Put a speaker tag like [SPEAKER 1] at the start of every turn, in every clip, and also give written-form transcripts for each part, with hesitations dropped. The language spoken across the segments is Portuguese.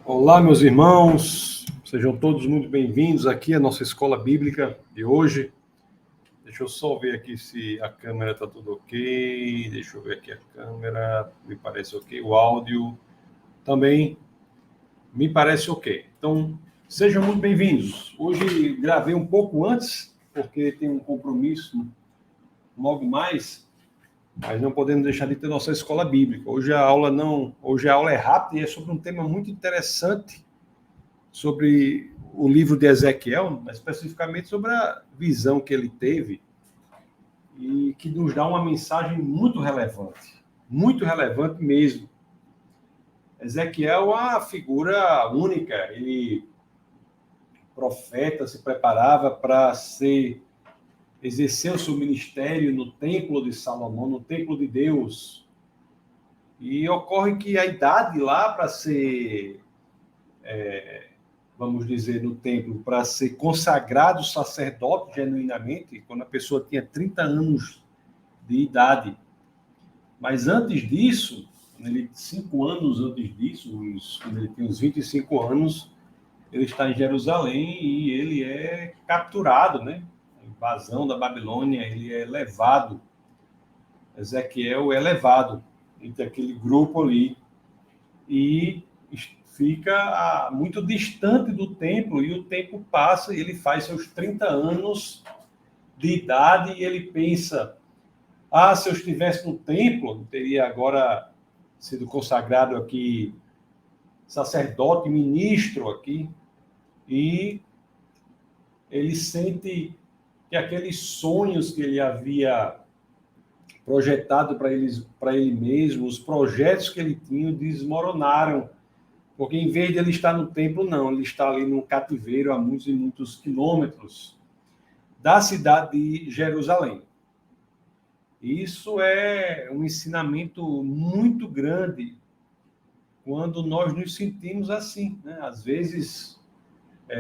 [SPEAKER 1] Olá, meus irmãos, sejam todos muito bem-vindos aqui à nossa escola bíblica de hoje. Deixa eu só ver aqui se a câmera está tudo ok. Deixa eu ver aqui a câmera, me parece ok. O áudio também me parece ok. Então, sejam muito bem-vindos. Hoje gravei um pouco antes, porque tem um compromisso logo mais, mas não podemos deixar de ter nossa escola bíblica. Hoje a aula é rápida e é sobre um tema muito interessante, sobre o livro de Ezequiel, mas especificamente sobre a visão que ele teve e que nos dá uma mensagem muito relevante mesmo. Ezequiel é uma figura única, ele, profeta, se preparava para exercer o seu ministério no templo de Salomão, no templo de Deus. E ocorre que a idade lá para ser vamos dizer, no templo, para ser consagrado sacerdote genuinamente, quando a pessoa tinha 30 anos de idade. Mas antes disso, 5 anos antes disso, quando ele tem uns 25 anos, ele está em Jerusalém e ele é capturado, né? A invasão da Babilônia, ele é levado. Ezequiel é levado entre aquele grupo ali e fica muito distante do templo, e o tempo passa e ele faz seus 30 anos de idade e ele pensa, se eu estivesse no templo, teria agora sido consagrado aqui sacerdote, ministro aqui, e ele sente que aqueles sonhos que ele havia projetado para ele mesmo, os projetos que ele tinha desmoronaram. Porque em vez de ele estar no templo, não, ele está ali no cativeiro a muitos e muitos quilômetros da cidade de Jerusalém. Isso é um ensinamento muito grande quando nós nos sentimos assim, né? Às vezes,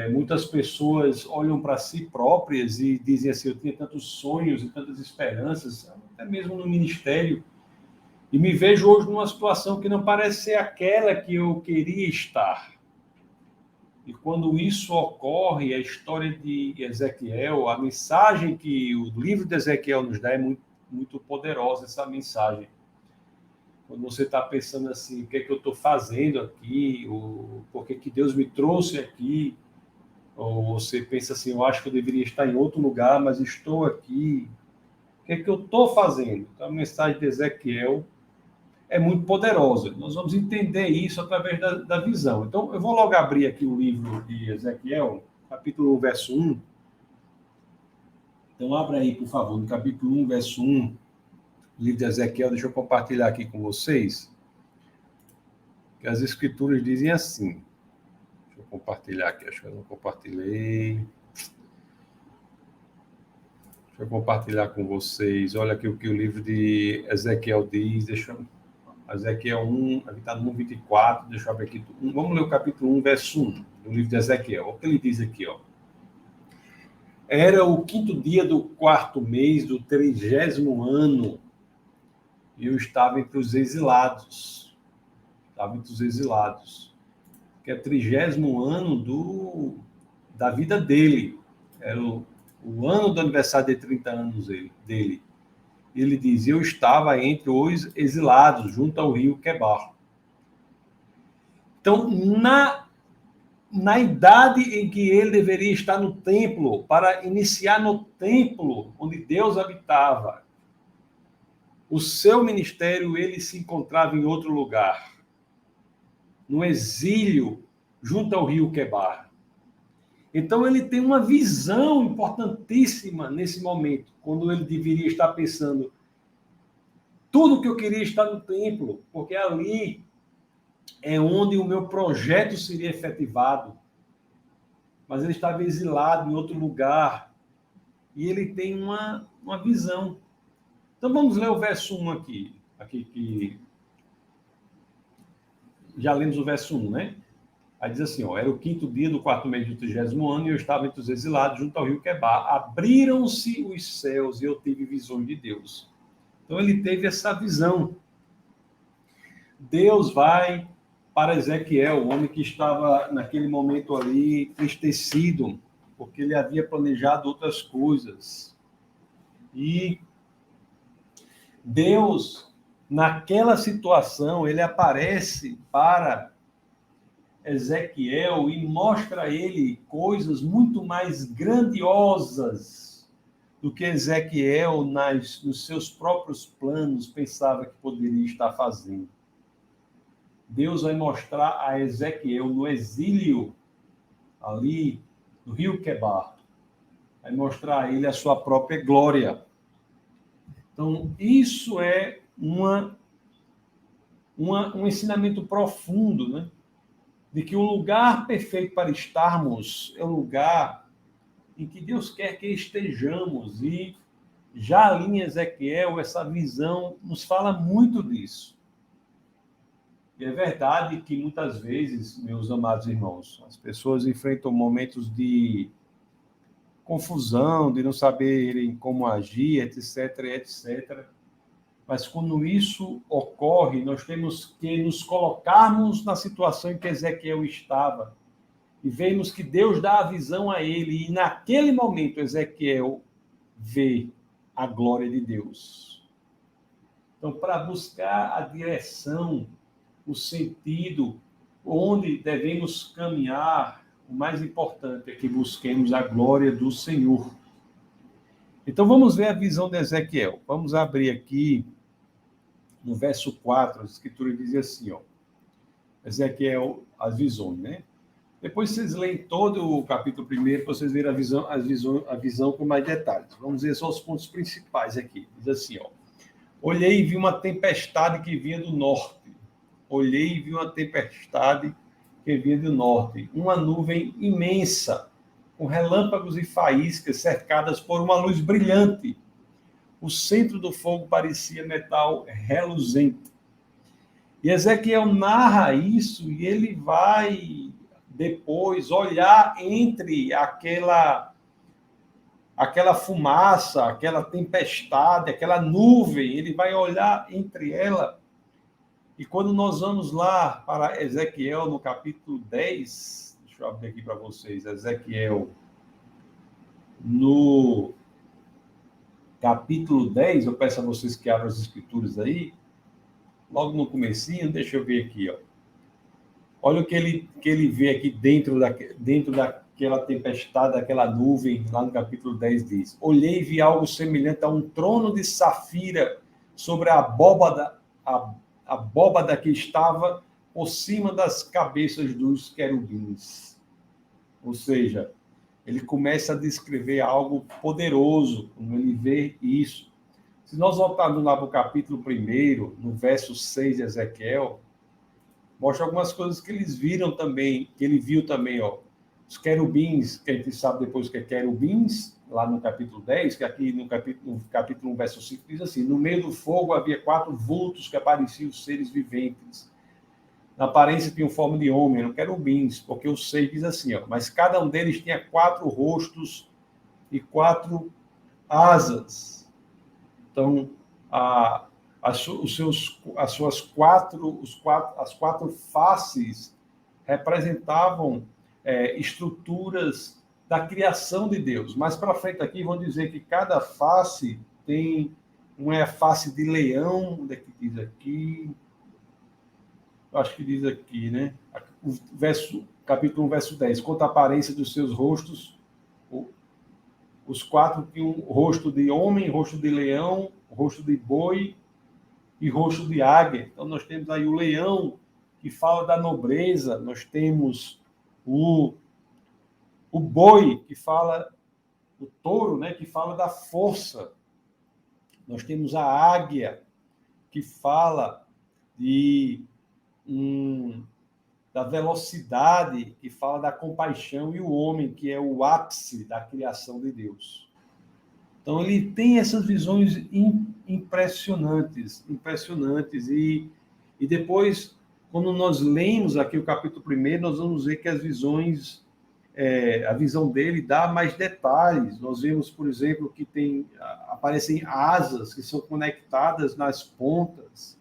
[SPEAKER 1] muitas pessoas olham para si próprias e dizem assim, eu tinha tantos sonhos e tantas esperanças, até mesmo no ministério, e me vejo hoje numa situação que não parece ser aquela que eu queria estar. E quando isso ocorre, a história de Ezequiel, a mensagem que o livro de Ezequiel nos dá é muito, muito poderosa, essa mensagem. Quando você está pensando assim, o que é que eu estou fazendo aqui, ou por que Deus me trouxe aqui, ou você pensa assim, eu acho que eu deveria estar em outro lugar, mas estou aqui, o que é que eu estou fazendo? Então, a mensagem de Ezequiel é muito poderosa. Nós vamos entender isso através da visão. Então, eu vou logo abrir aqui o livro de Ezequiel, capítulo 1, verso 1. Então, abra aí, por favor, no capítulo 1, verso 1, livro de Ezequiel. Deixa eu compartilhar aqui com vocês, que as escrituras dizem assim. Deixa eu compartilhar aqui, acho que eu não compartilhei. Deixa eu compartilhar com vocês. Olha aqui o que o livro de Ezequiel diz. Ezequiel 1, aqui está no 24, deixa eu abrir aqui. Vamos ler o capítulo 1, verso 1 do livro de Ezequiel. Olha o que ele diz aqui, ó. Era o 5º dia do 4º mês do 30º ano, e eu estava entre os exilados. Que é 30º ano da vida dele. Era o ano do aniversário de 30 anos dele. Ele diz, eu estava entre os exilados, junto ao rio Quebar. Então, na idade em que ele deveria estar no templo, para iniciar no templo onde Deus habitava, o seu ministério, ele se encontrava em outro lugar, no exílio, junto ao rio Quebar. Então, ele tem uma visão importantíssima nesse momento, quando ele deveria estar pensando, tudo que eu queria estar no templo, porque ali é onde o meu projeto seria efetivado. Mas ele estava exilado em outro lugar, e ele tem uma visão. Então, vamos ler o verso 1 aqui que já lemos o verso 1, né? Aí diz assim, era o 5º dia do 4º mês do 30º ano, e eu estava entre os exilados, junto ao rio Quebar. Abriram-se os céus, e eu tive visões de Deus. Então, ele teve essa visão. Deus vai para Ezequiel, o homem que estava naquele momento ali entristecido, porque ele havia planejado outras coisas. E Deus, naquela situação, ele aparece para Ezequiel e mostra a ele coisas muito mais grandiosas do que Ezequiel, nos seus próprios planos, pensava que poderia estar fazendo. Deus vai mostrar a Ezequiel no exílio, ali no rio Quebar, vai mostrar a ele a sua própria glória. Então, isso é um ensinamento profundo, né? De que o lugar perfeito para estarmos é o lugar em que Deus quer que estejamos. E já ali em Ezequiel, essa visão nos fala muito disso. E é verdade que muitas vezes, meus amados irmãos, as pessoas enfrentam momentos de confusão, de não saberem como agir, etc, etc. Mas quando isso ocorre, nós temos que nos colocarmos na situação em que Ezequiel estava e vemos que Deus dá a visão a ele, e naquele momento Ezequiel vê a glória de Deus. Então, para buscar a direção, o sentido, onde devemos caminhar, o mais importante é que busquemos a glória do Senhor. Então, vamos ver a visão de Ezequiel. Vamos abrir aqui no verso 4, a escritura diz assim, ó, Ezequiel, as visões, né? Depois vocês leem todo o capítulo 1, para vocês verem a visão com mais detalhes. Vamos ver só os pontos principais aqui. Diz assim, ó, olhei e vi uma tempestade que vinha do norte. Olhei e vi uma tempestade que vinha do norte. Uma nuvem imensa, com relâmpagos e faíscas, cercadas por uma luz brilhante. O centro do fogo parecia metal reluzente. E Ezequiel narra isso e ele vai depois olhar entre aquela fumaça, aquela tempestade, aquela nuvem, ele vai olhar entre ela. E quando nós vamos lá para Ezequiel, no capítulo 10, deixa eu abrir aqui para vocês, Ezequiel, no capítulo 10, eu peço a vocês que abram as escrituras aí, logo no comecinho, deixa eu ver aqui, ó. Olha o que ele vê aqui dentro daquela tempestade, daquela nuvem, lá no capítulo 10 diz, olhei e vi algo semelhante a um trono de safira sobre a abóbada que estava por cima das cabeças dos querubins. Ou seja, ele começa a descrever algo poderoso, quando ele vê isso. Se nós voltarmos lá para o capítulo 1, no verso 6 de Ezequiel, mostra algumas coisas que eles viram também, que ele viu também, ó. Os querubins, que a gente sabe depois que é querubins, lá no capítulo 10, que aqui no capítulo 1, verso 5, diz assim, no meio do fogo havia 4 vultos que apareciam seres viventes. Na aparência tinham forma de homem, eram querubins, porque o 6 diz assim, ó, mas cada um deles tinha 4 rostos e 4 asas. Então, as 4 faces representavam estruturas da criação de Deus. Mais para frente aqui vão dizer que cada face tem uma face de leão, onde é que diz aqui? Eu acho que diz aqui, né? Capítulo 1, verso 10. Quanto à aparência dos seus rostos, os 4 tinham rosto de homem, rosto de leão, rosto de boi e rosto de águia. Então, nós temos aí o leão, que fala da nobreza, nós temos o boi, que fala, o touro, né, que fala da força. Nós temos a águia, que fala da velocidade, que fala da compaixão, e o homem, que é o ápice da criação de Deus. Então, ele tem essas visões impressionantes. E depois, quando nós lemos aqui o capítulo 1, nós vamos ver que as visões, a visão dele dá mais detalhes. Nós vemos, por exemplo, que aparecem asas que são conectadas nas pontas,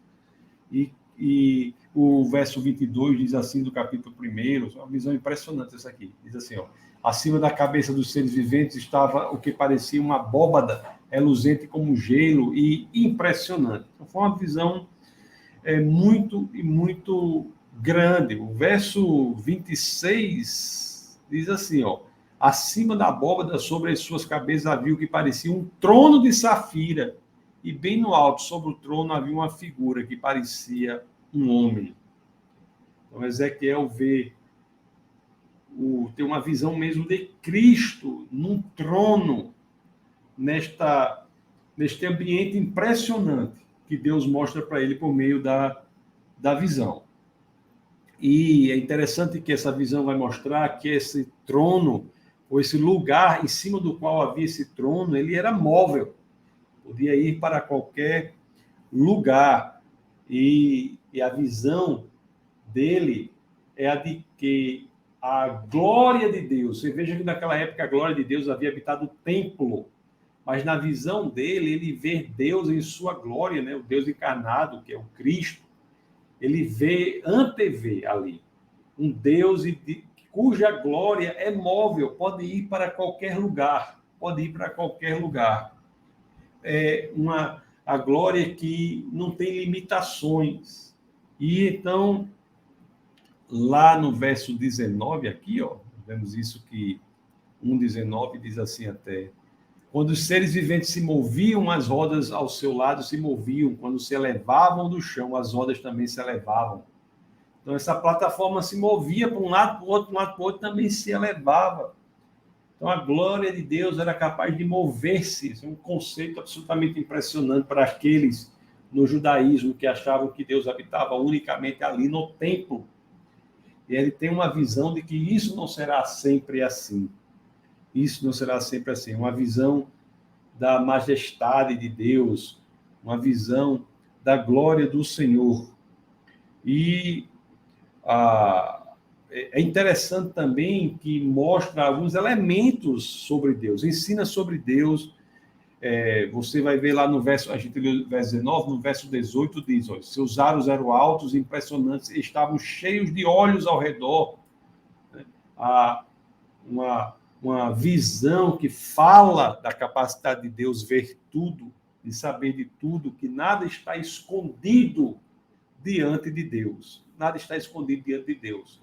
[SPEAKER 1] e E o verso 22 diz assim, do capítulo 1, uma visão impressionante essa aqui. Diz assim, ó, acima da cabeça dos seres viventes estava o que parecia uma abóbada, reluzente como gelo e impressionante. Então, foi uma visão muito grande. O verso 26 diz assim, ó, acima da abóbada, sobre as suas cabeças havia o que parecia um trono de safira, e bem no alto, sobre o trono, havia uma figura que parecia um homem. Então, Ezequiel tem uma visão mesmo de Cristo num trono, neste ambiente impressionante que Deus mostra para ele por meio da visão. E é interessante que essa visão vai mostrar que esse trono, ou esse lugar em cima do qual havia esse trono, ele era móvel, podia ir para qualquer lugar. E a visão dele é a de que a glória de Deus, você veja que naquela época a glória de Deus havia habitado o templo, mas na visão dele, ele vê Deus em sua glória, né? O Deus encarnado, que é o Cristo, ele antevê ali um Deus cuja glória é móvel, pode ir para qualquer lugar, a glória que não tem limitações. E então, lá no verso 19, aqui, ó, vemos isso que 1,19 diz assim até: quando os seres viventes se moviam, as rodas ao seu lado se moviam. Quando se elevavam do chão, as rodas também se elevavam. Então, essa plataforma se movia para um lado, para o outro, para um lado, para o outro, também se elevava. Então, a glória de Deus era capaz de mover-se. Isso é um conceito absolutamente impressionante para aqueles no judaísmo que achavam que Deus habitava unicamente ali no templo. E ele tem uma visão de que isso não será sempre assim. Isso não será sempre assim. Uma visão da majestade de Deus, uma visão da glória do Senhor. E é interessante também que mostra alguns elementos sobre Deus, ensina sobre Deus. Você vai ver lá no verso, a gente leu o verso 19, no verso 18 diz, ó, seus aros eram altos e impressionantes, estavam cheios de olhos ao redor. Uma visão que fala da capacidade de Deus ver tudo, de saber de tudo, que nada está escondido diante de Deus. Nada está escondido diante de Deus.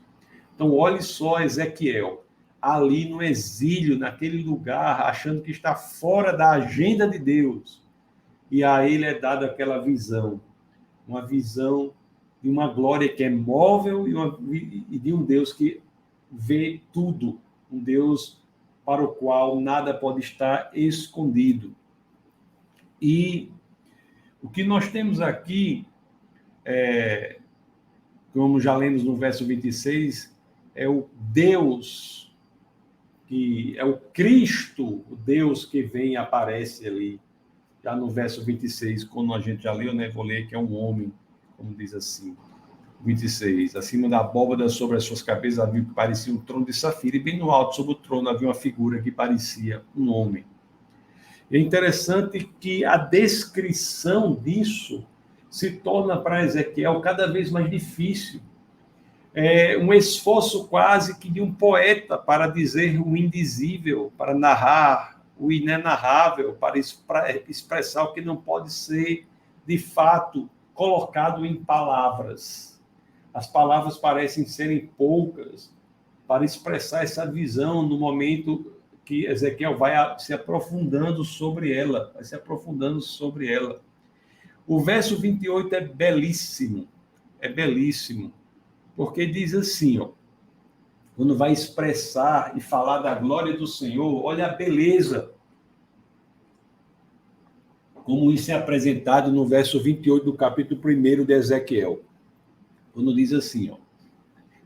[SPEAKER 1] Então, olhe só Ezequiel, ali no exílio, naquele lugar, achando que está fora da agenda de Deus. E a ele é dada aquela visão, uma visão de uma glória que é móvel e de um Deus que vê tudo, um Deus para o qual nada pode estar escondido. E o que nós temos aqui, como já lemos no verso 26, é o Deus, que é o Cristo, o Deus que vem e aparece ali, já no verso 26, como a gente já leu, né? Vou ler que é um homem, como diz assim, 26, acima da abóbada sobre as suas cabeças havia o que parecia um trono de safira, e bem no alto sobre o trono havia uma figura que parecia um homem. É interessante que a descrição disso se torna para Ezequiel cada vez mais difícil. É um esforço quase que de um poeta para dizer o indizível, para narrar o inenarrável, para expressar o que não pode ser, de fato, colocado em palavras. As palavras parecem serem poucas para expressar essa visão no momento que Ezequiel vai se aprofundando sobre ela, O verso 28 é belíssimo, porque diz assim, ó, quando vai expressar e falar da glória do Senhor, olha a beleza, como isso é apresentado no verso 28 do capítulo 1 de Ezequiel, quando diz assim, ó,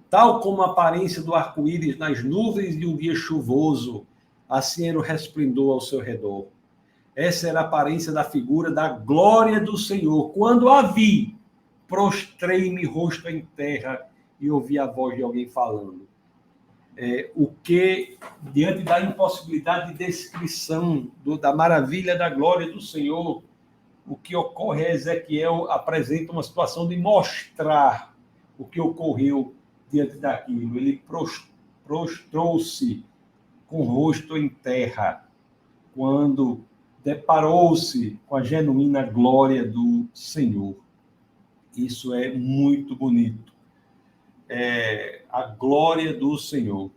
[SPEAKER 1] tal como a aparência do arco-íris nas nuvens de um dia chuvoso, assim era o resplendor ao seu redor. Essa era a aparência da figura da glória do Senhor. Quando a vi, prostrei-me rosto em terra e ouvi a voz de alguém falando. O que, diante da impossibilidade de descrição da maravilha da glória do Senhor, o que ocorre é Ezequiel apresenta uma situação de mostrar o que ocorreu diante daquilo. Ele prostrou-se com o rosto em terra, quando deparou-se com a genuína glória do Senhor. Isso é muito bonito. A glória do Senhor.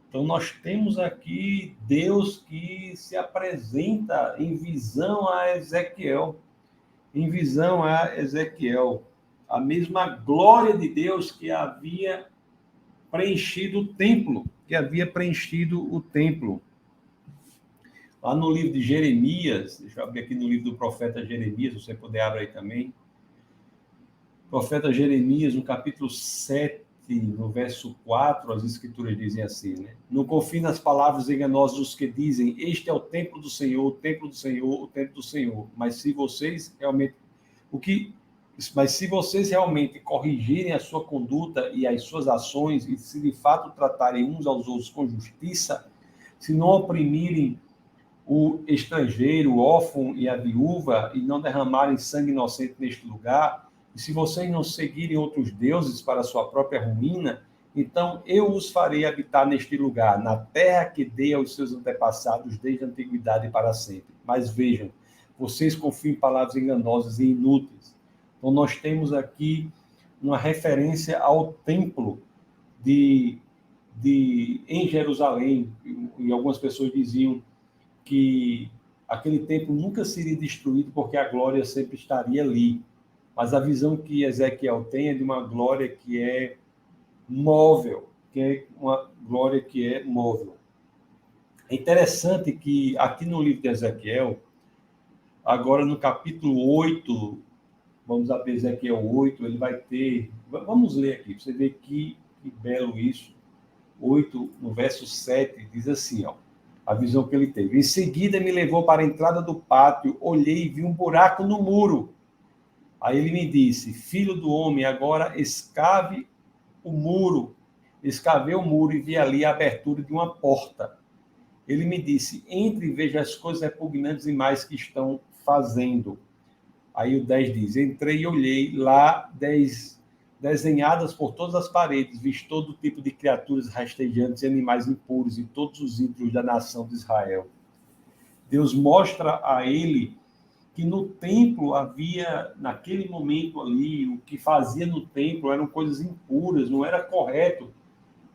[SPEAKER 1] Então, nós temos aqui Deus que se apresenta em visão a Ezequiel. Em visão a Ezequiel. A mesma glória de Deus que havia preenchido o templo. Lá no livro de Jeremias, deixa eu abrir aqui no livro do profeta Jeremias, se você puder abrir aí também. Profeta Jeremias, no capítulo 7, no verso 4, as escrituras dizem assim, né? Não confie nas palavras enganosas dos que dizem, este é o templo do Senhor, o templo do Senhor, o templo do Senhor. Mas se vocês realmente corrigirem a sua conduta e as suas ações, e se de fato tratarem uns aos outros com justiça, se não oprimirem o estrangeiro, o órfão e a viúva, e não derramarem sangue inocente neste lugar, e se vocês não seguirem outros deuses para a sua própria ruína, então eu os farei habitar neste lugar, na terra que dei aos seus antepassados desde a antiguidade para sempre. Mas vejam, vocês confiam em palavras enganosas e inúteis. Então nós temos aqui uma referência ao templo em Jerusalém, e algumas pessoas diziam que aquele templo nunca seria destruído porque a glória sempre estaria ali. Mas a visão que Ezequiel tem é de uma glória que é móvel, É interessante que aqui no livro de Ezequiel, agora no capítulo 8, vamos abrir Ezequiel 8, ele vai ter... Vamos ler aqui, para você ver que belo isso. 8, no verso 7, diz assim, ó, a visão que ele teve. Em seguida, me levou para a entrada do pátio, olhei e vi um buraco no muro. Aí ele me disse, filho do homem, agora escavei o muro e vi ali a abertura de uma porta. Ele me disse, entre e veja as coisas repugnantes e mais que estão fazendo. Aí o 10 diz, entrei e olhei lá, 10 desenhadas por todas as paredes, vi todo tipo de criaturas rastejantes e animais impuros e todos os ídolos da nação de Israel. Deus mostra a ele que no templo havia, naquele momento ali, o que fazia no templo eram coisas impuras, não era correto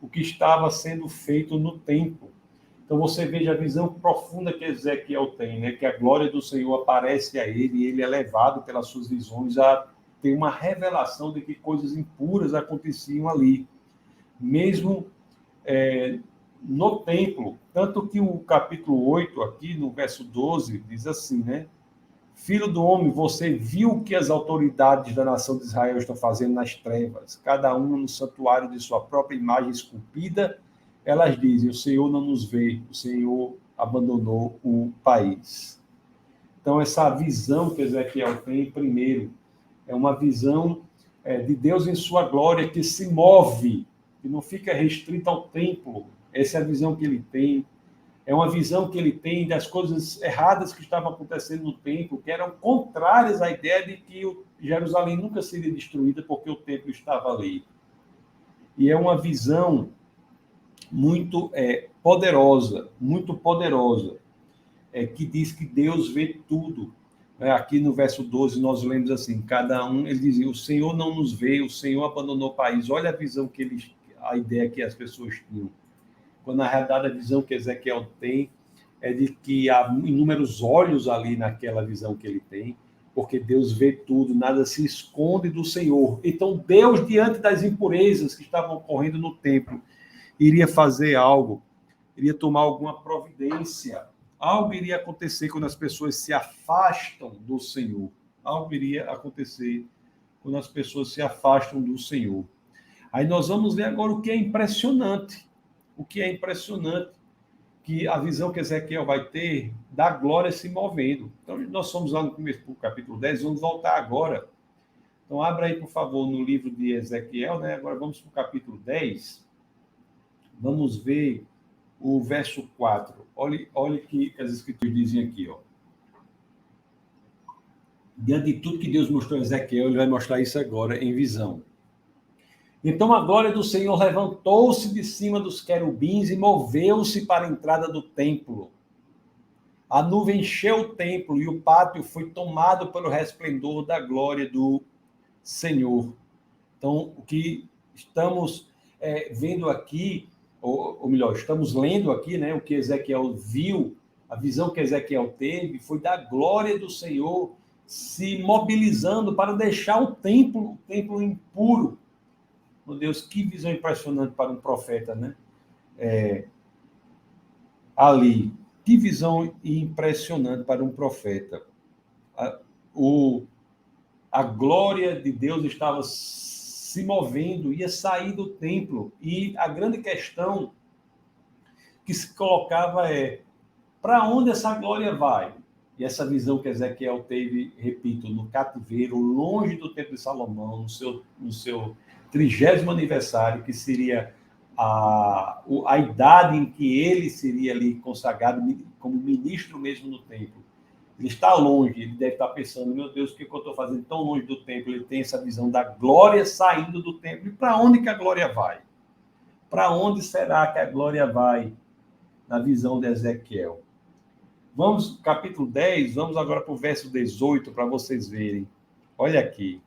[SPEAKER 1] o que estava sendo feito no templo. Então você veja a visão profunda que Ezequiel tem, né? Que a glória do Senhor aparece a ele e ele é levado pelas suas visões a ter uma revelação de que coisas impuras aconteciam ali. Mesmo no templo, tanto que o capítulo 8, aqui no verso 12, diz assim, né? Filho do homem, você viu o que as autoridades da nação de Israel estão fazendo nas trevas, cada um no santuário de sua própria imagem esculpida. Elas dizem, o Senhor não nos vê, o Senhor abandonou o país. Então, essa visão que Ezequiel tem, primeiro, é uma visão de Deus em sua glória, que se move, que não fica restrita ao templo. Essa é a visão que ele tem. É uma visão que ele tem das coisas erradas que estavam acontecendo no templo, que eram contrárias à ideia de que Jerusalém nunca seria destruída porque o templo estava ali. E é uma visão muito poderosa, que diz que Deus vê tudo. Aqui no verso 12 nós lemos assim, cada um, ele dizia, o Senhor não nos vê, o Senhor abandonou o país. Olha a visão a ideia que as pessoas tinham. Quando na realidade a visão que Ezequiel tem é de que há inúmeros olhos ali naquela visão que ele tem, porque Deus vê tudo, nada se esconde do Senhor. Então Deus, diante das impurezas que estavam ocorrendo no templo, iria fazer algo, iria tomar alguma providência. Algo iria acontecer quando as pessoas se afastam do Senhor. Algo iria acontecer quando as pessoas se afastam do Senhor. Aí nós vamos ver agora o que é impressionante. Que a visão que Ezequiel vai ter da glória se movendo. Então, nós somos lá no começo do capítulo 10, vamos voltar agora. Então, abra aí, por favor, no livro de Ezequiel, né? Agora vamos para o capítulo 10. Vamos ver o verso 4. Olha que as escrituras dizem aqui, ó. diante de tudo que Deus mostrou a Ezequiel, ele vai mostrar isso agora em visão. Então a glória do Senhor levantou-se de cima dos querubins e moveu-se para a entrada do templo. A nuvem encheu o templo e o pátio foi tomado pelo resplendor da glória do Senhor. Então, o que estamos vendo aqui, ou melhor, estamos lendo aqui, né, o que Ezequiel viu, a visão que Ezequiel teve, foi da glória do Senhor se mobilizando para deixar o templo impuro. Meu Deus, que visão impressionante para um profeta, né? Ali, que visão impressionante para um profeta. A glória de Deus estava se movendo, ia sair do templo. E a grande questão que se colocava é: para onde essa glória vai? E essa visão que Ezequiel teve, repito, no cativeiro, longe do templo de Salomão, no seu 30º aniversário, que seria a idade em que ele seria ali consagrado como ministro mesmo no templo. Ele está longe, ele deve estar pensando: meu Deus, o que eu estou fazendo tão longe do templo? Ele tem essa visão da glória saindo do templo. E para onde que a glória vai? Para onde será que a glória vai na visão de Ezequiel? Vamos, capítulo 10, vamos agora para o verso 18, para vocês verem. Olha aqui.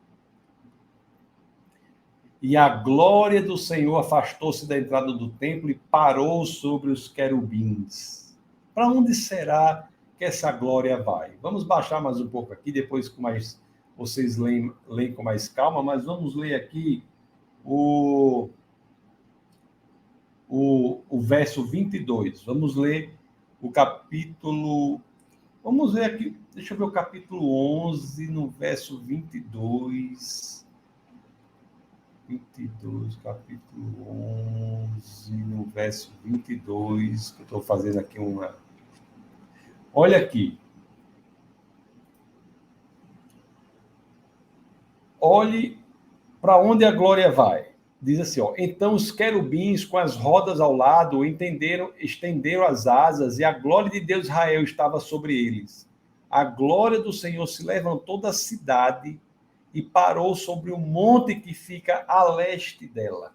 [SPEAKER 1] E a glória do Senhor afastou-se da entrada do templo e parou sobre os querubins. Para onde será que essa glória vai? Vamos baixar mais um pouco aqui, depois com mais, vocês leem com mais calma, mas vamos ler aqui o verso 22. Vamos ler o capítulo... Vamos ver aqui, deixa eu ver o capítulo 11, no verso 22... 22, capítulo 11, no verso 22, que eu estou fazendo aqui uma... Olha aqui. Olhe para onde a glória vai. Diz assim, ó: então os querubins com as rodas ao lado estenderam as asas e a glória de Deus Israel estava sobre eles. A glória do Senhor se levantou da cidade e parou sobre o monte que fica a leste dela.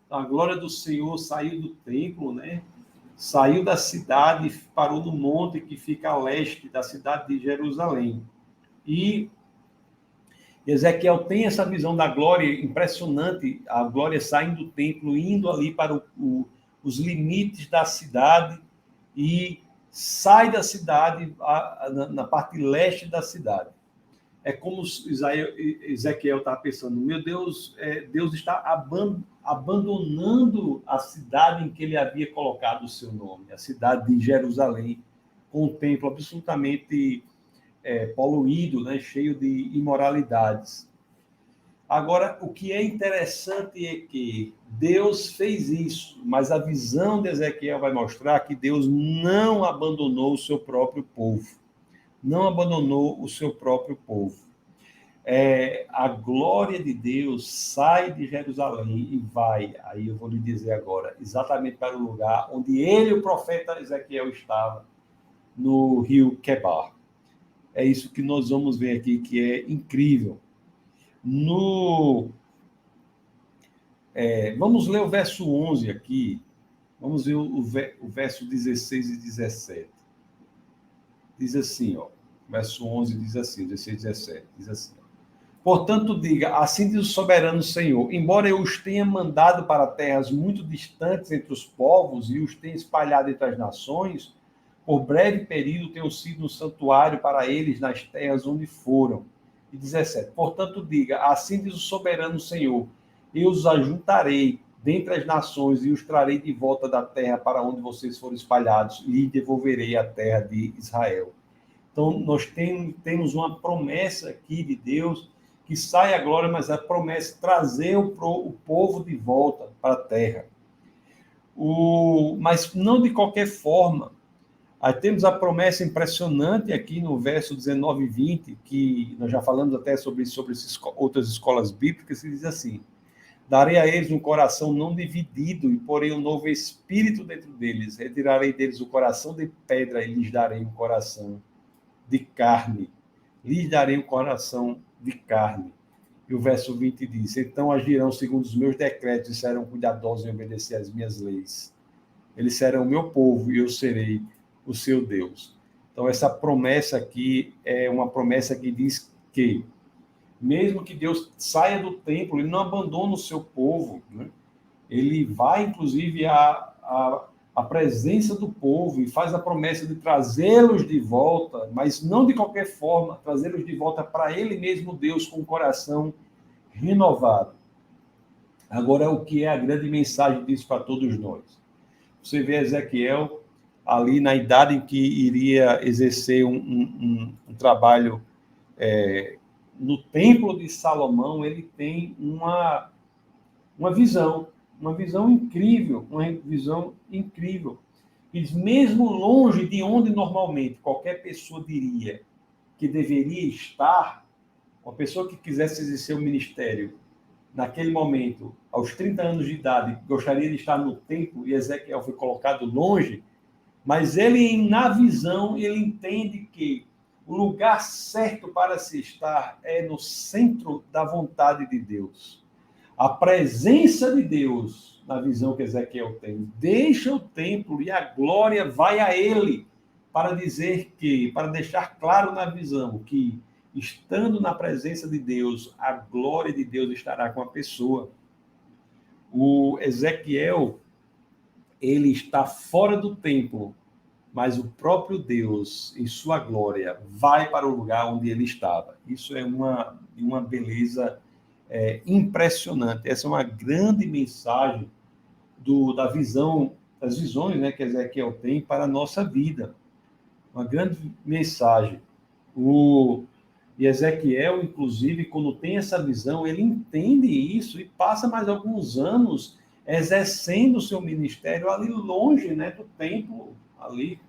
[SPEAKER 1] A glória do Senhor saiu do templo, né? Saiu da cidade e parou no monte que fica a leste da cidade de Jerusalém. E Ezequiel tem essa visão da glória impressionante, a glória saindo do templo, indo ali para os limites da cidade e sai da cidade na parte leste da cidade. É como Ezequiel está pensando: meu Deus, Deus está abandonando a cidade em que ele havia colocado o seu nome, a cidade de Jerusalém, com um templo absolutamente poluído, né, cheio de imoralidades. Agora, o que é interessante é que Deus fez isso, mas a visão de Ezequiel vai mostrar que Deus não abandonou o seu próprio povo. Não abandonou o seu próprio povo. A glória de Deus sai de Jerusalém e vai, aí eu vou lhe dizer agora, exatamente para o lugar onde ele, o profeta Ezequiel, estava, no rio Quebar. É isso que nós vamos ver aqui, que é incrível. Vamos ler o verso 11 aqui. Vamos ver o verso 16 e 17. Diz assim, ó. Verso 11 diz assim, 16 e 17. Diz assim: portanto, diga, assim diz o soberano Senhor: embora eu os tenha mandado para terras muito distantes entre os povos e os tenha espalhado entre as nações, por breve período tenho sido um santuário para eles nas terras onde foram. E 17. Portanto, diga, assim diz o soberano Senhor: eu os ajuntarei dentre as nações e os trarei de volta da terra para onde vocês foram espalhados, e devolverei a terra de Israel. Então, nós temos uma promessa aqui de Deus, que sai a glória, mas a promessa é trazer o povo de volta para a terra. Mas não de qualquer forma. Aí temos a promessa impressionante aqui no verso 19 e 20, que nós já falamos até sobre outras escolas bíblicas, que diz assim: darei a eles um coração não dividido e porei um novo espírito dentro deles. Retirarei deles o coração de pedra e lhes darei um coração de carne. lhes darei um coração de carne. E o verso 20 diz: então agirão segundo os meus decretos e serão cuidadosos em obedecer às minhas leis. Eles serão o meu povo e eu serei o seu Deus. Então, essa promessa aqui é uma promessa que diz que, mesmo que Deus saia do templo, ele não abandona o seu povo, né? Ele vai, inclusive, à presença do povo e faz a promessa de trazê-los de volta, mas não de qualquer forma, trazê-los de volta para ele mesmo, Deus, com o coração renovado. Agora, o que é a grande mensagem disso para todos nós? Você vê Ezequiel ali na idade em que iria exercer um trabalho no Templo de Salomão, ele tem uma visão incrível, E mesmo longe de onde normalmente qualquer pessoa diria que deveria estar, uma pessoa que quisesse exercer o ministério naquele momento, aos 30 anos de idade, gostaria de estar no templo, e Ezequiel foi colocado longe, mas ele, na visão, ele entende que o lugar certo para se estar é no centro da vontade de Deus. A presença de Deus, na visão que Ezequiel tem, deixa o templo e a glória vai a ele, para dizer que, para deixar claro na visão que, estando na presença de Deus, a glória de Deus estará com a pessoa. O Ezequiel, ele está fora do templo, mas o próprio Deus, em sua glória, vai para o lugar onde ele estava. Isso é uma beleza impressionante. Essa é uma grande mensagem das visões, né, que Ezequiel tem para a nossa vida. Uma grande mensagem. E Ezequiel, inclusive, quando tem essa visão, ele entende isso e passa mais alguns anos exercendo o seu ministério ali longe, né, do templo, ali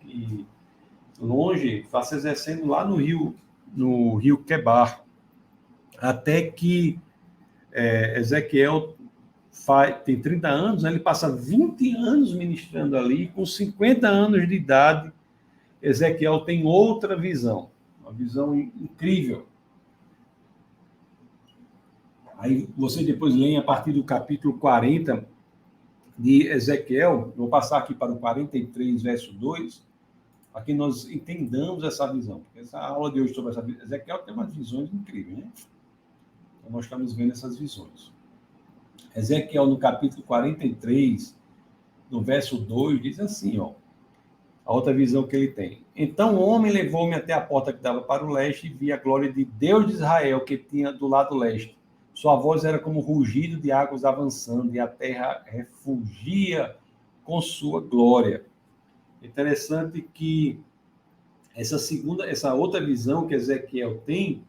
[SPEAKER 1] longe, passa exercendo lá no rio Quebar, até que Ezequiel tem 30 anos, né, ele passa 20 anos ministrando ali, com 50 anos de idade, Ezequiel tem outra visão, uma visão incrível. Aí você depois lê a partir do capítulo 40 de Ezequiel, vou passar aqui para o 43, verso 2, para que nós entendamos essa visão. Essa aula de hoje sobre essa visão, Ezequiel tem umas visões incríveis, né? Então nós estamos vendo essas visões. Ezequiel, no capítulo 43, no verso 2, diz assim, ó, a outra visão que ele tem. Então o homem levou-me até a porta que dava para o leste e vi a glória de Deus de Israel que tinha do lado leste. Sua voz era como rugido de águas avançando e a terra refugia com sua glória. Interessante que essa outra visão que Ezequiel tem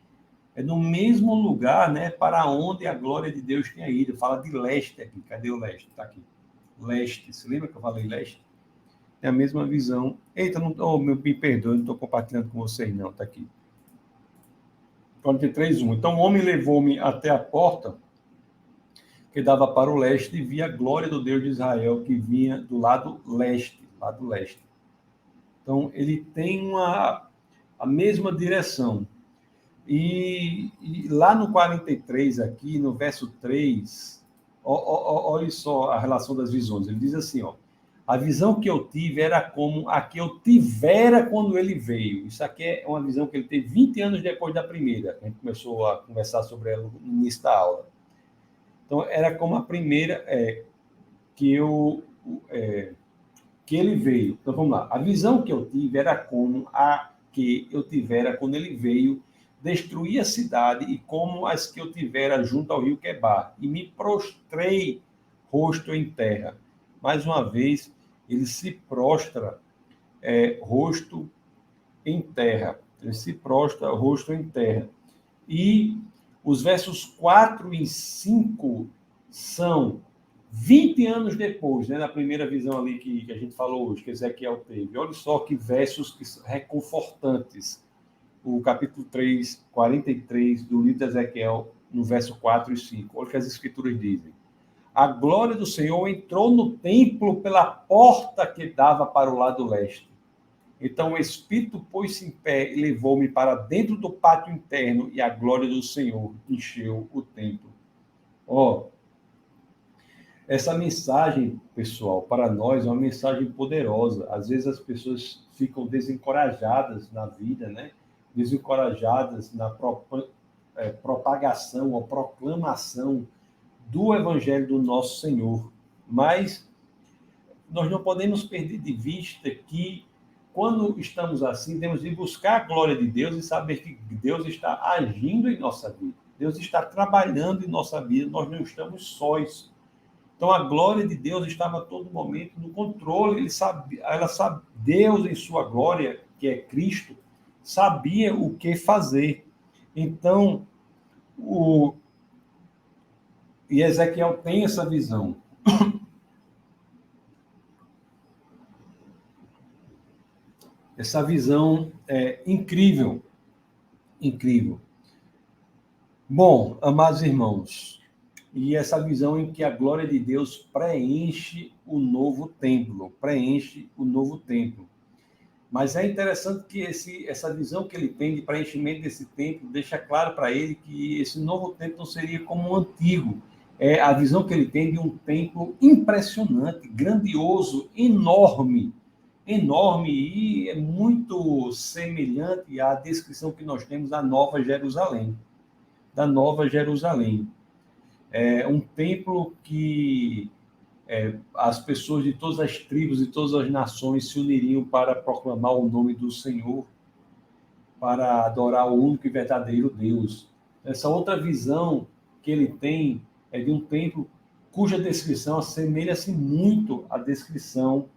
[SPEAKER 1] é no mesmo lugar, né, para onde a glória de Deus tinha ido. Fala de leste aqui. Cadê o leste? Está aqui. Leste. Você lembra que eu falei leste? É a mesma visão. Eita, me perdoe, não estou compartilhando com vocês, não. Está aqui. 43:1. Então o homem levou-me até a porta que dava para o leste e vi a glória do Deus de Israel que vinha do lado leste. Então ele tem a mesma direção. E lá no 43, aqui, no verso 3, olha só a relação das visões. Ele diz assim, ó, a visão que eu tive era como a que eu tivera quando ele veio. Isso aqui é uma visão que ele teve 20 anos depois da primeira. A gente começou a conversar sobre ela no início da aula. Então, era como a primeira que ele veio. Então, vamos lá. A visão que eu tive era como a que eu tivera quando ele veio, destruí a cidade e como as que eu tivera junto ao rio Quebar, e me prostrei rosto em terra. Mais uma vez, ele se prostra rosto em terra. Ele se prostra rosto em terra. E os versos 4 e 5 são 20 anos depois, né, da primeira visão ali que a gente falou hoje, que Ezequiel teve. Olha só que versos reconfortantes. O capítulo 3, 43 do livro de Ezequiel, no verso 4 e 5. Olha o que as escrituras dizem. A glória do Senhor entrou no templo pela porta que dava para o lado leste. Então o Espírito pôs-se em pé e levou-me para dentro do pátio interno, e a glória do Senhor encheu o templo. Ó, essa mensagem, pessoal, para nós é uma mensagem poderosa. Às vezes as pessoas ficam desencorajadas na vida, né? Desencorajadas na propagação ou proclamação do Evangelho do nosso Senhor. Mas nós não podemos perder de vista que, quando estamos assim, temos de buscar a glória de Deus e saber que Deus está agindo em nossa vida. Deus está trabalhando em nossa vida, nós não estamos sós. Então, a glória de Deus estava a todo momento no controle. Deus, em sua glória, que é Cristo, sabia o que fazer. Então, e Ezequiel tem essa visão. Essa visão é incrível. Incrível. Bom, amados irmãos, e essa visão em que a glória de Deus preenche o novo templo, Mas é interessante que essa visão que ele tem de preenchimento desse templo deixa claro para ele que esse novo templo não seria como o antigo. É a visão que ele tem de um templo impressionante, grandioso, enorme, e é muito semelhante à descrição que nós temos da Nova Jerusalém. É um templo que as pessoas de todas as tribos e todas as nações se uniriam para proclamar o nome do Senhor, para adorar o único e verdadeiro Deus. Essa outra visão que ele tem é de um templo cuja descrição assemelha-se muito à descrição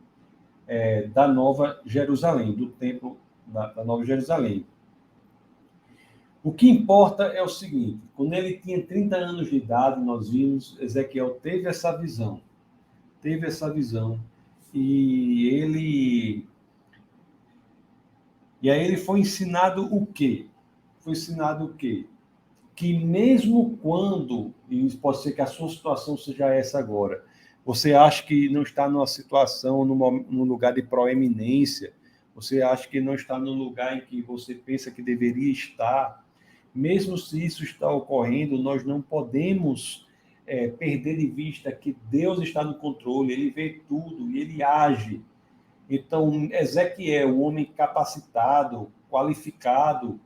[SPEAKER 1] da Nova Jerusalém, do templo da Nova Jerusalém. O que importa é o seguinte: quando ele tinha 30 anos de idade, nós vimos, Ezequiel teve essa visão, e aí ele foi ensinado o quê? Que mesmo quando, e pode ser que a sua situação seja essa agora, você acha que não está numa situação, num lugar de proeminência, você acha que não está no lugar em que você pensa que deveria estar, mesmo se isso está ocorrendo, nós não podemos perder de vista que Deus está no controle, ele vê tudo e ele age. Então, Ezequiel, um homem capacitado, qualificado,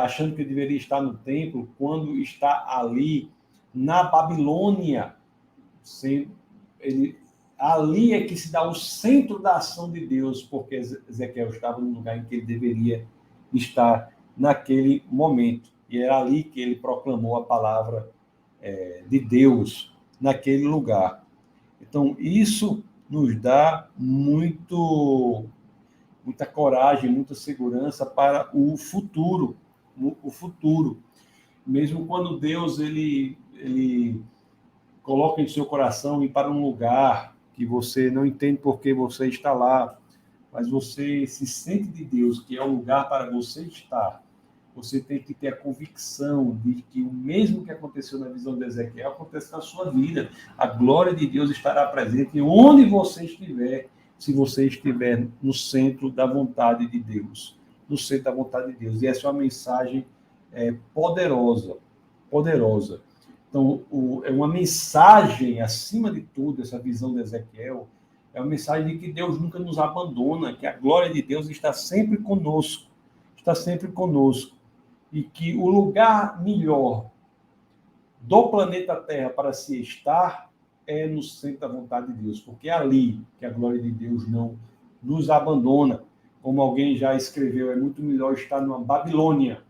[SPEAKER 1] achando que deveria estar no templo, quando está ali na Babilônia, ali é que se dá o centro da ação de Deus, porque Ezequiel estava no lugar em que ele deveria estar naquele momento. E era ali que ele proclamou a palavra de Deus, naquele lugar. Então, isso nos dá muita coragem, muita segurança para o futuro. Mesmo quando Deus ele coloca em seu coração ir para um lugar que você não entende por que você está lá, mas você se sente de Deus que é o lugar para você estar. Você tem que ter a convicção de que o mesmo que aconteceu na visão de Ezequiel acontece na sua vida. A glória de Deus estará presente onde você estiver, se você estiver no centro da vontade de Deus. No centro da vontade de Deus. E essa é uma mensagem poderosa. Então, é uma mensagem, acima de tudo, essa visão de Ezequiel, é uma mensagem de que Deus nunca nos abandona, que a glória de Deus está sempre conosco. E que o lugar melhor do planeta Terra para se estar é no centro da vontade de Deus, porque é ali que a glória de Deus não nos abandona. Como alguém já escreveu, é muito melhor estar numa Babilônia,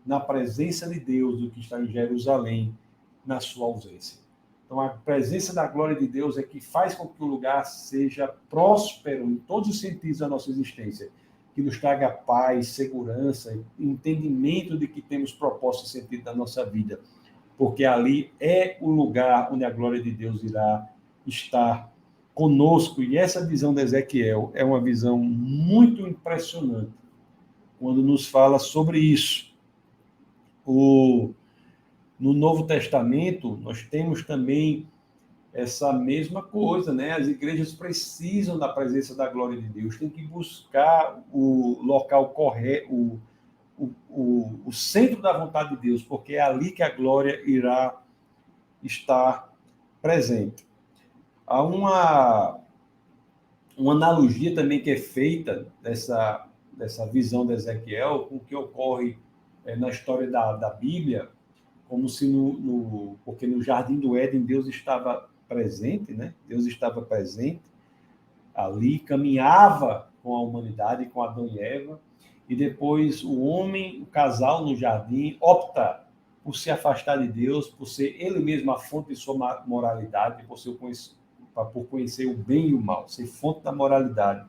[SPEAKER 1] na presença de Deus, do que estar em Jerusalém, na sua ausência. Então, a presença da glória de Deus é que faz com que o lugar seja próspero em todos os sentidos da nossa existência, que nos traga paz, segurança, entendimento de que temos propósito e sentido da nossa vida, porque ali é o lugar onde a glória de Deus irá estar conosco. E essa visão de Ezequiel é uma visão muito impressionante quando nos fala sobre isso. No Novo Testamento, nós temos também essa mesma coisa, né? As igrejas precisam da presença da glória de Deus, tem que buscar o local correto, o centro da vontade de Deus, porque é ali que a glória irá estar presente. Há uma analogia também que é feita dessa visão de Ezequiel com o que ocorre na história da Bíblia, como se porque no Jardim do Éden Deus estava presente, né? Deus estava presente ali, caminhava com a humanidade, com Adão e Eva, e depois o homem, o casal no jardim, opta por se afastar de Deus, por ser ele mesmo a fonte de sua moralidade, por conhecer o bem e o mal, ser fonte da moralidade.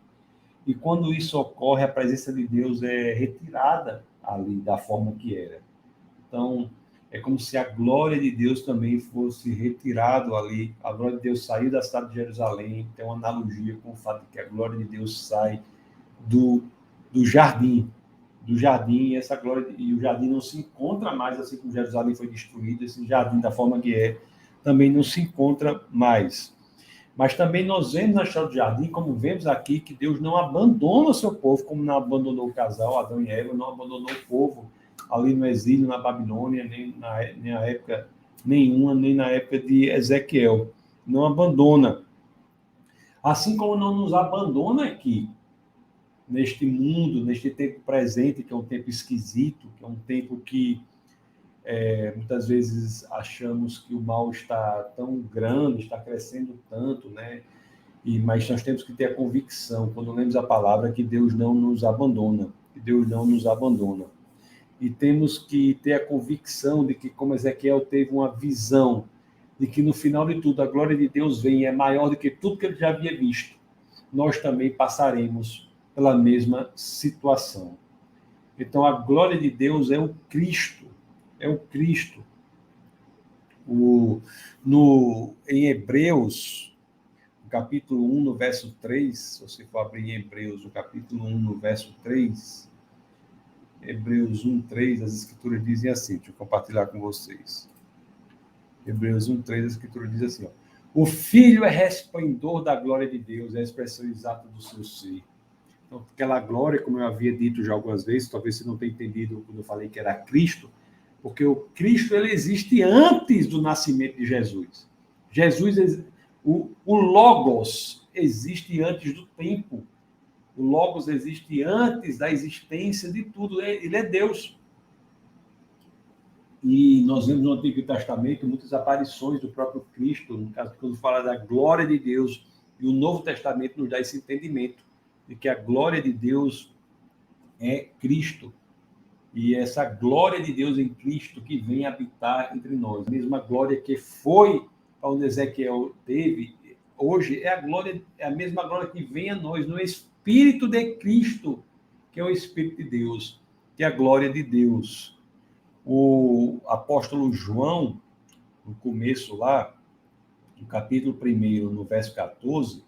[SPEAKER 1] E quando isso ocorre, a presença de Deus é retirada ali da forma que era. Então, é como se a glória de Deus também fosse retirado ali. A glória de Deus saiu da cidade de Jerusalém. Tem uma analogia com o fato de que a glória de Deus sai do jardim. Do jardim, e o jardim não se encontra mais, assim como Jerusalém foi destruído, esse jardim, da forma que é, também não se encontra mais. Mas também nós vemos na história do jardim, como vemos aqui, que Deus não abandona o seu povo, como não abandonou o casal, Adão e Eva, não abandonou o povo ali no exílio, na Babilônia, nem na época nenhuma, nem na época de Ezequiel. Não abandona. Assim como não nos abandona aqui, neste mundo, neste tempo presente, que é um tempo esquisito, que é um tempo que muitas vezes achamos que o mal está tão grande, está crescendo tanto, né? Mas nós temos que ter a convicção, quando lemos a palavra, que Deus não nos abandona, que Deus não nos abandona. E temos que ter a convicção de que, como Ezequiel teve uma visão, de que no final de tudo a glória de Deus vem, é maior do que tudo que ele já havia visto, nós também passaremos pela mesma situação. Então, a glória de Deus é o Cristo, é o Cristo. Em Hebreus, no capítulo 1, no verso 3, se você for abrir em Hebreus, no capítulo 1, no verso 3, Hebreus 1, 3, as escrituras dizem assim, deixa eu compartilhar com vocês. Hebreus 1, 3, a escritura diz assim, ó, o Filho é resplendor da glória de Deus, é a expressão exata do seu ser. Então, aquela glória, como eu havia dito já algumas vezes, talvez você não tenha entendido quando eu falei que era Cristo, porque o Cristo ele existe antes do nascimento de Jesus. O Logos existe antes do tempo. O Logos existe antes da existência de tudo. Ele é Deus. E nós vemos no Antigo Testamento muitas aparições do próprio Cristo, no caso, quando fala da glória de Deus, e o Novo Testamento nos dá esse entendimento de que a glória de Deus é Cristo. E essa glória de Deus em Cristo que vem habitar entre nós, a mesma glória que foi onde Ezequiel teve, hoje é a mesma glória que vem a nós no Espírito de Cristo, que é o Espírito de Deus, que é a glória de Deus. O apóstolo João, no começo lá, no capítulo 1, no verso 14,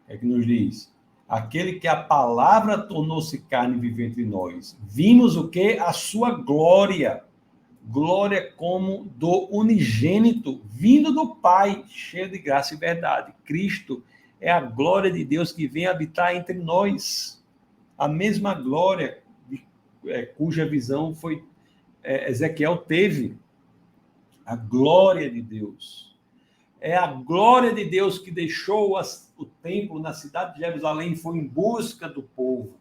[SPEAKER 1] é que nos diz: aquele que a palavra tornou-se carne e viveu entre nós. Vimos o quê? A sua glória. Glória como do unigênito, vindo do Pai, cheio de graça e verdade. Cristo é a glória de Deus que vem habitar entre nós. A mesma glória cuja visão foi Ezequiel teve. A glória de Deus. É a glória de Deus que deixou o templo na cidade de Jerusalém e foi em busca do povo.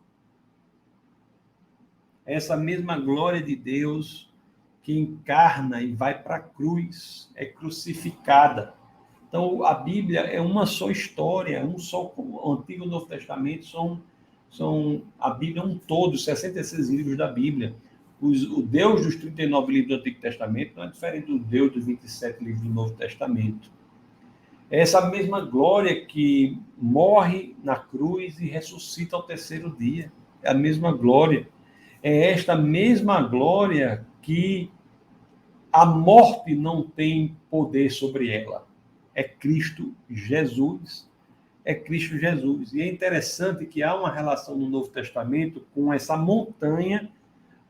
[SPEAKER 1] Essa mesma glória de Deus que encarna e vai para a cruz, é crucificada. Então, a Bíblia é uma só história, o Antigo e o Novo Testamento a Bíblia é um todo, 66 livros da Bíblia. O Deus dos 39 livros do Antigo Testamento não é diferente do Deus dos 27 livros do Novo Testamento. É essa mesma glória que morre na cruz e ressuscita ao terceiro dia. É a mesma glória. É esta mesma glória que a morte não tem poder sobre ela. É Cristo Jesus. É Cristo Jesus. E é interessante que há uma relação no Novo Testamento com essa montanha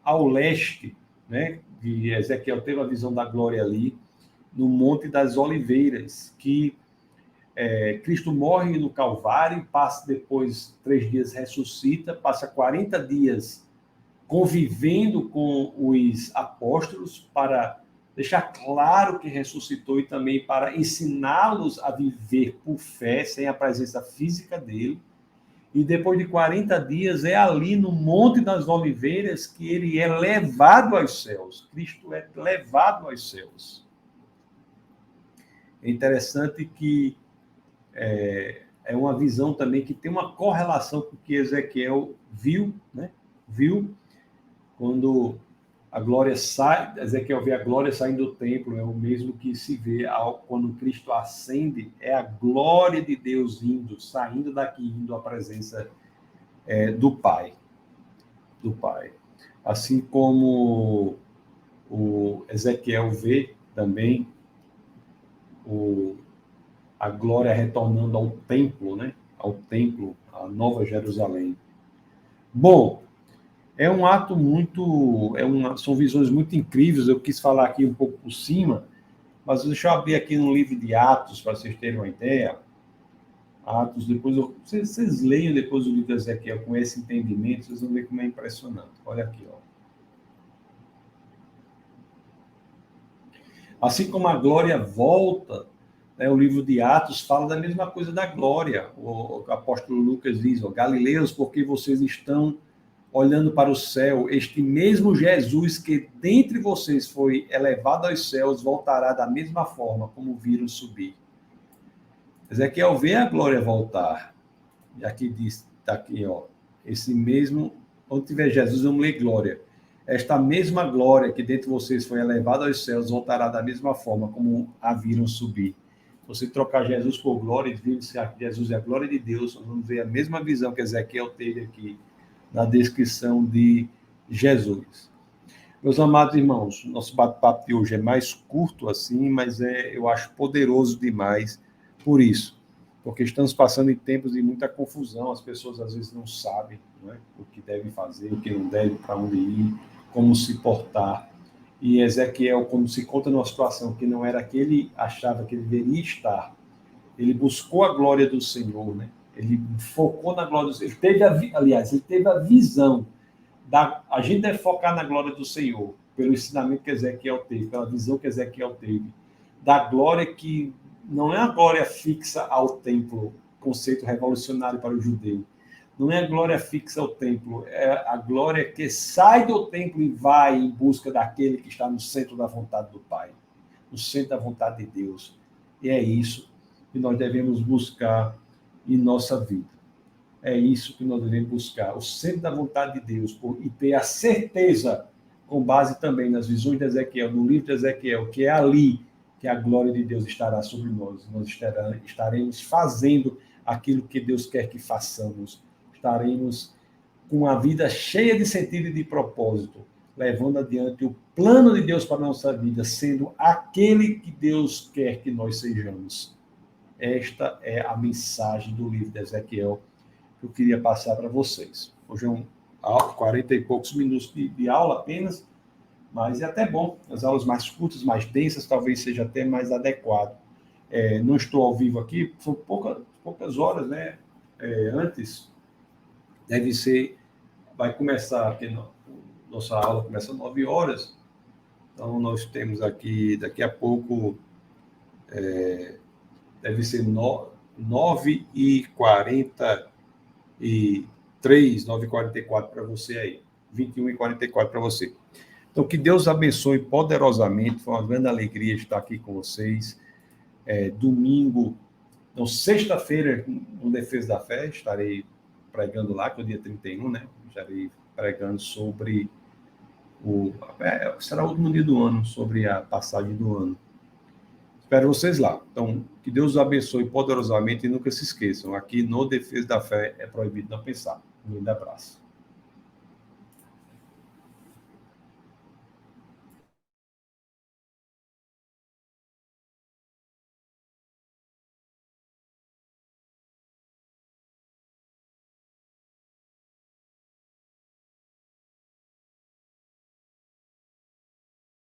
[SPEAKER 1] ao leste, né? De Ezequiel teve a visão da glória ali. no Monte das Oliveiras, que Cristo morre no Calvário, passa depois 3 dias, ressuscita, passa 40 dias convivendo com os apóstolos para deixar claro que ressuscitou e também para ensiná-los a viver por fé, sem a presença física dele. E depois de 40 dias, é ali no Monte das Oliveiras que ele é levado aos céus. Cristo é levado aos céus. É interessante que é uma visão também que tem uma correlação com o que Ezequiel viu, né? Viu quando a glória sai, Ezequiel vê a glória saindo do templo, é o mesmo que se vê quando Cristo ascende, é a glória de Deus indo, saindo daqui, indo à presença do Pai. Do Pai. Assim como o Ezequiel vê também a glória retornando ao templo, né? Ao templo, a Nova Jerusalém. Bom, é um ato muito... são visões muito incríveis, eu quis falar aqui um pouco por cima, mas deixa eu abrir aqui no livro de Atos, para vocês terem uma ideia. Atos, depois vocês leiam depois o livro de Ezequiel com esse entendimento, vocês vão ver como é impressionante. Olha aqui, ó. Assim como a glória volta, né, o livro de Atos fala da mesma coisa da glória. O apóstolo Lucas diz, ó, Galileus, porque vocês estão olhando para o céu, este mesmo Jesus que dentre vocês foi elevado aos céus, voltará da mesma forma como viram subir. Ezequiel vê a glória voltar. E aqui diz, está aqui, ó, esse mesmo, onde tiver Jesus, vamos ler glória. Esta mesma glória que dentre vocês foi elevada aos céus, voltará da mesma forma como a viram subir. Se você trocar Jesus por glória, e vir se Jesus é a glória de Deus, nós vamos ver a mesma visão que Ezequiel teve aqui na descrição de Jesus. Meus amados irmãos, nosso bate-papo de hoje é mais curto assim, mas eu acho poderoso demais por isso, porque estamos passando em tempos de muita confusão, as pessoas às vezes não sabem, não é? O que devem fazer, o que não devem, para onde ir, como se portar. E Ezequiel, quando se encontra numa situação que não era a que ele achava que ele deveria estar, ele buscou a glória do Senhor, né? Ele focou na glória do Senhor. Ele teve a visão. A gente deve focar na glória do Senhor, pelo ensinamento que Ezequiel teve, pela visão que Ezequiel teve, da glória que não é a glória fixa ao templo, conceito revolucionário para o judeu. Não é a glória fixa ao templo, é a glória que sai do templo e vai em busca daquele que está no centro da vontade do Pai, no centro da vontade de Deus. E é isso que nós devemos buscar em nossa vida. É isso que nós devemos buscar, o centro da vontade de Deus, e ter a certeza, com base também nas visões de Ezequiel, no livro de Ezequiel, que é ali que a glória de Deus estará sobre nós. Nós estaremos fazendo aquilo que Deus quer que façamos. Estaremos com a vida cheia de sentido e de propósito, levando adiante o plano de Deus para a nossa vida, sendo aquele que Deus quer que nós sejamos. Esta é a mensagem do livro de Ezequiel que eu queria passar para vocês. Hoje é 40 e poucos minutos de aula apenas, mas é até bom. As aulas mais curtas, mais densas, talvez seja até mais adequado. Não estou ao vivo aqui, são poucas horas, né? Antes, vai começar aqui, nossa aula começa às 9 horas, então nós temos aqui, daqui a pouco, deve ser 9h43, 9h44 para você aí, 21h44 para você. Então, que Deus abençoe poderosamente, foi uma grande alegria estar aqui com vocês. Domingo, não, sexta-feira, no Defesa da Fé, estarei pregando lá, que é o dia 31, né? Estarei pregando sobre será o último dia do ano, sobre a passagem do ano. Espero vocês lá. Então, que Deus os abençoe poderosamente e nunca se esqueçam, aqui no Defesa da Fé é proibido não pensar. Um grande abraço.